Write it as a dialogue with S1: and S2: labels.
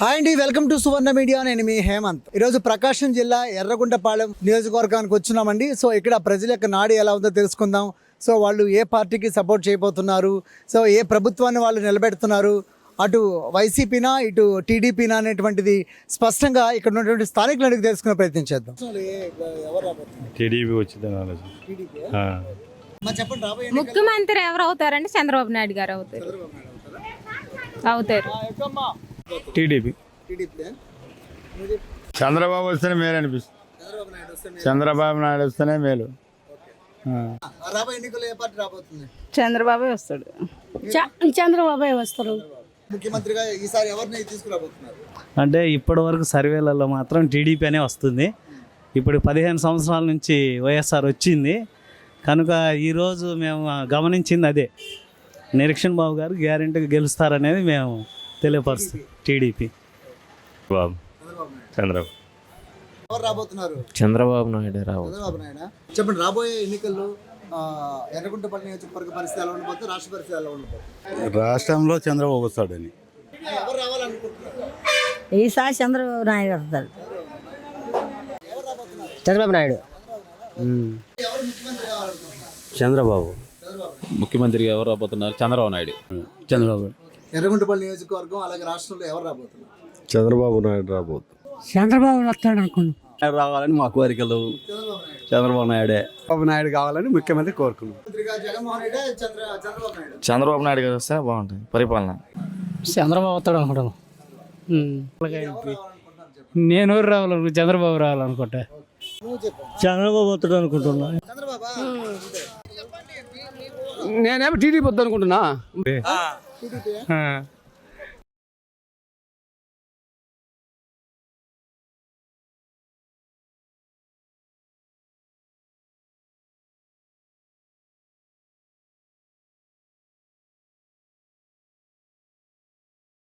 S1: Hi అండి, welcome to Suvarna media. నేను మీ హేమంత్. ఈరోజు ప్రకాశం జిల్లా ఎర్రగుంటపాలెం నియోజకవర్గానికి వచ్చినామండి. సో ఇక్కడ ప్రజల యొక్క నాడి ఎలా ఉందో తెలుసుకుందాం. సో వాళ్ళు ఏ పార్టీకి సపోర్ట్ చేయబోతున్నారు, సో ఏ ప్రభుత్వాన్ని వాళ్ళు నిలబెడుతున్నారు, అటు వైసీపీనా ఇటు టీడీపీనా అనేటువంటిది స్పష్టంగా ఇక్కడ ఉన్నటువంటి స్థానికులు అడిగి తెలుసుకునే ప్రయత్నం చేద్దాం.
S2: టీడీపీ వచ్చిందని ఆలోచన.
S3: ముఖ్యమంత్రి ఎవరు అవుతారంటే చంద్రబాబు నాయుడు గారు అవుతారు.
S2: టీడీపీ. చంద్రబాబు వస్తేనే మేలు అనిపిస్తుంది. చంద్రబాబు నాయుడు వస్తేనే మేలు.
S4: చంద్రబాబే వస్తాడు. చంద్రబాబే వస్తారు.
S1: ముఖ్యమంత్రిగా ఈసారి ఎవరిని తీసుకురాబోతున్నారు
S5: అంటే ఇప్పటి వరకు సర్వేలలో మాత్రం టీడీపీ అనే వస్తుంది. ఇప్పుడు 15 సంవత్సరాల నుంచి వైఎస్ఆర్ వచ్చింది కనుక ఈరోజు మేము గమనించింది అదే. నిరీక్షణ్ బాబు గారు గ్యారెంటీగా గెలుస్తారనేది మేము తెలియపరుస్తాం. టీడీపీ.
S2: బాబు చంద్రబాబు.
S1: ఎవరు రాబోతున్నారు?
S6: చంద్రబాబు నాయుడు
S1: చంద్రబాబు నాయుడు. చెప్పండి, రాబోయే ఎన్నికల్లో ఎర్రగుంటపల్లి నియోజకవర్గ పరిస్థితి ఎలా ఉండబోతుంది, రాష్ట్ర పరిస్థితి ఎలా ఉండబోతుంది?
S7: రాష్ట్రంలో చంద్రబాబు వస్తాడని.
S1: ఎవరు రావాలనుకుంటున్నారు?
S4: ఈసారి చంద్రబాబు నాయుడు వస్తాడు.
S6: చంద్రబాబు నాయుడు.
S1: ఎవరు ముఖ్యమంత్రి కావాలనుకుంటున్నారు?
S6: చంద్రబాబు
S8: ముఖ్యమంత్రిగా ఎవరు రాబోతున్నారు? చంద్రబాబు నాయుడు.
S6: చంద్రబాబు.
S1: ఎర్రగుంటపల్లి నియోజకవర్గం అలాగే రాష్ట్రంలో ఎవరు రాబోతున్నారు?
S7: చంద్రబాబు నాయుడు రాబోతు.
S4: చంద్రబాబు వస్తాడు అనుకున్నాం.
S6: రావాలని మా కోరికలు. చంద్రబాబు నాయుడే.
S7: చంద్రబాబు నాయుడు కావాలని ముఖ్యమంత్రి కోరుకున్నాం.
S1: ముఖ్యమంత్రిగా జగన్మోహన్ రెడ్డి, చంద్రబాబు నాయుడు.
S6: చంద్రబాబు నాయుడు గారు వస్తే బాగుంటుంది పరిపాలన.
S9: చంద్రబాబు వస్తాడు అనుకుంటాను. నేను ఎవరు రావాలనుకుంటా? చంద్రబాబు రావాలనుకుంటా.
S5: చంద్రబాబు వస్తాడు అనుకుంటున్నా.
S9: నేనేమో టీడీపీ వద్దు అనుకుంటున్నా.